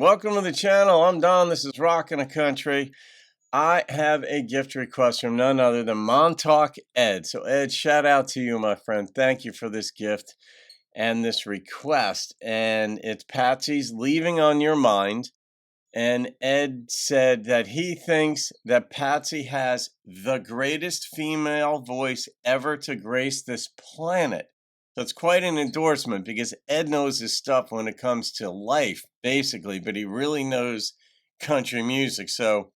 Welcome to the channel. I'm Don. This is Rockin' a Country. I have a gift request from none other than MontaukEd. So Ed, shout out to you, my friend. Thank you for this gift and this request. And it's Patsy's Leaving on Your Mind. And Ed said that he thinks that Patsy has the greatest female voice ever to grace this planet. So it's quite an endorsement because Ed knows his stuff when it comes to life, basically, but he really knows country music. So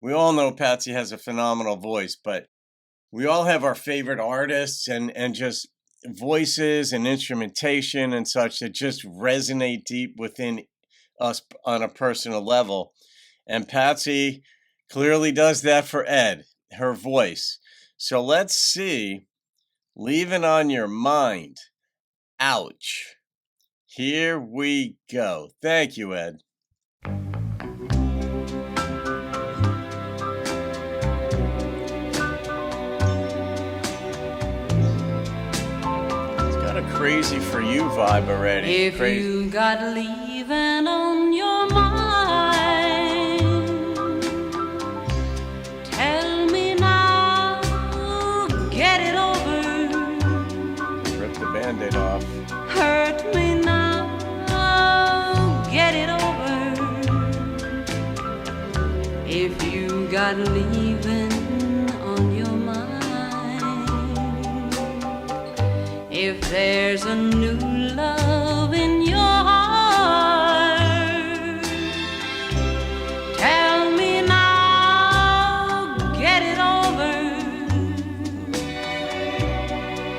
we all know Patsy has a phenomenal voice, but we all have our favorite artists and just voices and instrumentation and such that just resonate deep within us on a personal level. And Patsy clearly does that for Ed, her voice. So let's see. Leaving on Your Mind. Ouch. Here we go. Thank you, Ed. It's got a Crazy For You vibe already. If Crazy. you got leaving on your mind, tell me now, get it over. Rip the Band-Aid off. Hurt me now, get it over. If you got leaving on your mind, if there's a new love in your heart, tell me now, get it over.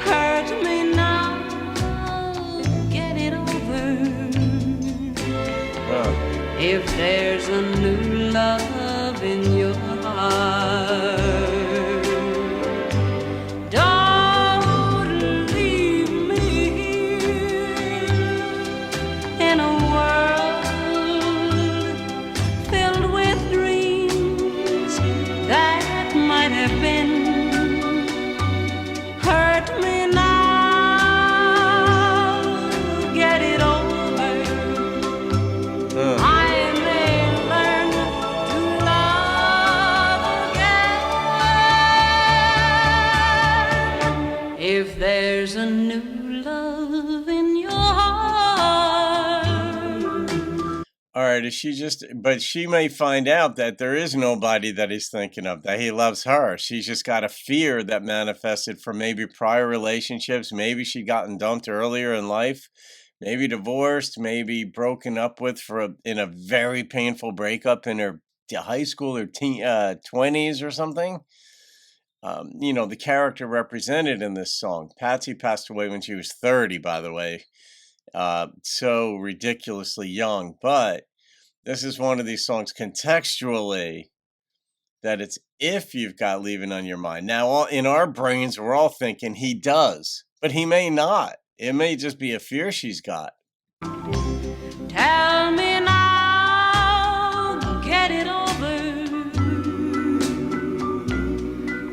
Hurt me now, get it over. If there's a new love in your heart, don't leave me here in a world filled with dreams that might have been. Hurt me now, get it over. I may learn to love again if there's a new love in your heart. All right, but she may find out that there is nobody that he's thinking of, that he loves her. She's just got a fear that manifested from maybe prior relationships. Maybe she'd gotten dumped earlier in life, maybe divorced, maybe broken up with in a very painful breakup in her high school or 20s or something. The character represented in this song. Patsy passed away when she was 30, by the way. So ridiculously young, but this is one of these songs contextually that it's if you've got leaving on your mind. Now, in our brains, we're all thinking he does, but he may not. It may just be a fear she's got. Tell me now, get it over.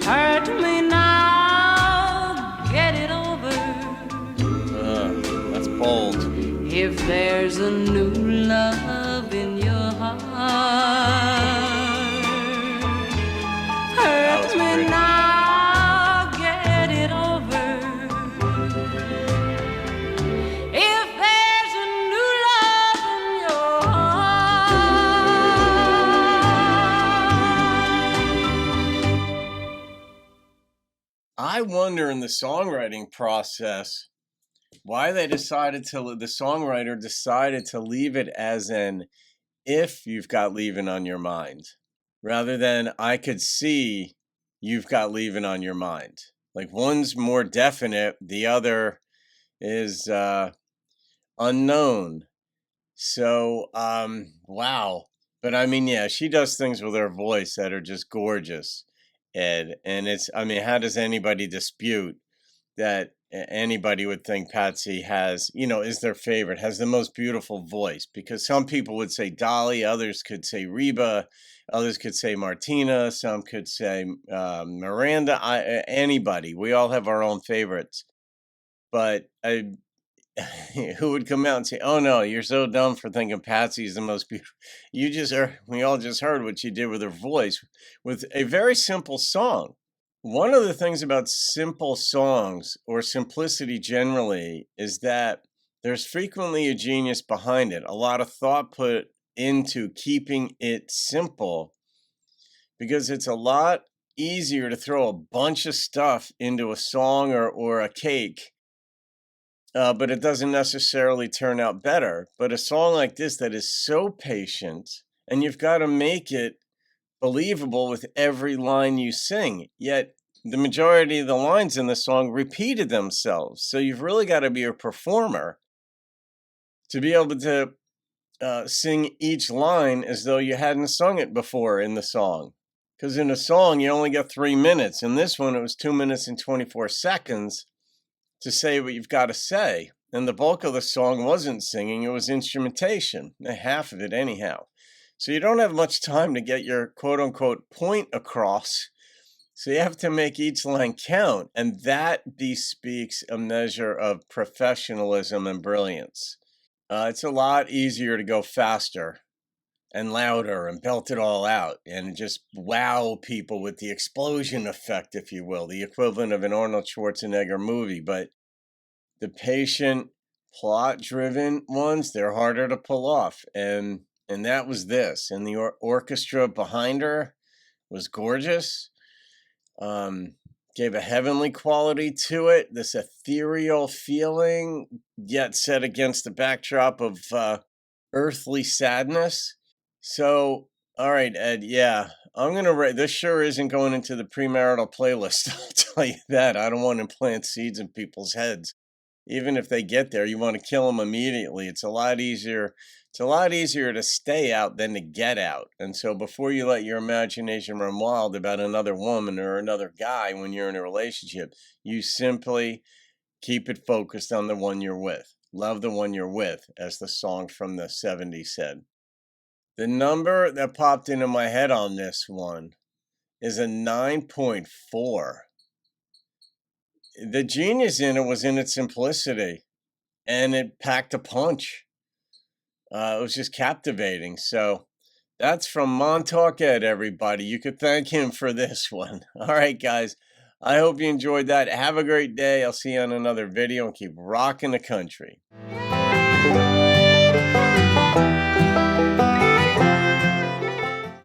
Hurt me now, get it over. That's bold. If there's a new love in your heart, hurt me pretty. now, get it over. If there's a new love in your heart. I wonder in the songwriting process why the songwriter decided to leave it as an if you've got leaving on your mind, rather than I could see you've got leaving on your mind. Like one's more definite, the other is unknown. So, wow. But I mean, yeah, she does things with her voice that are just gorgeous, Ed. And how does anybody dispute that anybody would think Patsy has, is their favorite, has the most beautiful voice? Because some people would say Dolly, others could say Reba, others could say Martina, some could say Miranda, anybody. We all have our own favorites. But who would come out and say, "Oh no, you're so dumb for thinking Patsy's the most beautiful." You just heard, we all just heard what she did with her voice with a very simple song. One of the things about simple songs or simplicity generally is that there's frequently a genius behind it, a lot of thought put into keeping it simple because it's a lot easier to throw a bunch of stuff into a song or a cake, but it doesn't necessarily turn out better. But a song like this that is so patient, and you've got to make it believable with every line you sing, yet the majority of the lines in the song repeated themselves. So you've really got to be a performer to be able to sing each line as though you hadn't sung it before in the song. Because in a song, you only got 3 minutes. In this one, it was 2 minutes and 24 seconds to say what you've got to say. And the bulk of the song wasn't singing, it was instrumentation, half of it, anyhow. So you don't have much time to get your quote unquote point across. So you have to make each line count. And that bespeaks a measure of professionalism and brilliance. It's a lot easier to go faster and louder and belt it all out and just wow people with the explosion effect, if you will, the equivalent of an Arnold Schwarzenegger movie. But the patient, plot-driven ones, they're harder to pull off. And that was this. And the orchestra behind her was gorgeous. Gave a heavenly quality to it, this ethereal feeling, yet set against the backdrop of earthly sadness. So, all right, Ed, yeah, I'm going to this sure isn't going into the premarital playlist. I'll tell you that. I don't want to plant seeds in people's heads. Even if they get there, you want to kill them immediately. It's a lot easier. It's a lot easier to stay out than to get out. And so before you let your imagination run wild about another woman or another guy when you're in a relationship, you simply keep it focused on the one you're with. Love the one you're with, as the song from the 70s said. The number that popped into my head on this one is a 9.4. The genius in it was in its simplicity, and it packed a punch. It was just captivating. So that's from MontaukEd, everybody. You could thank him for this one. All right, guys. I hope you enjoyed that. Have a great day. I'll see you on another video and keep rocking the country.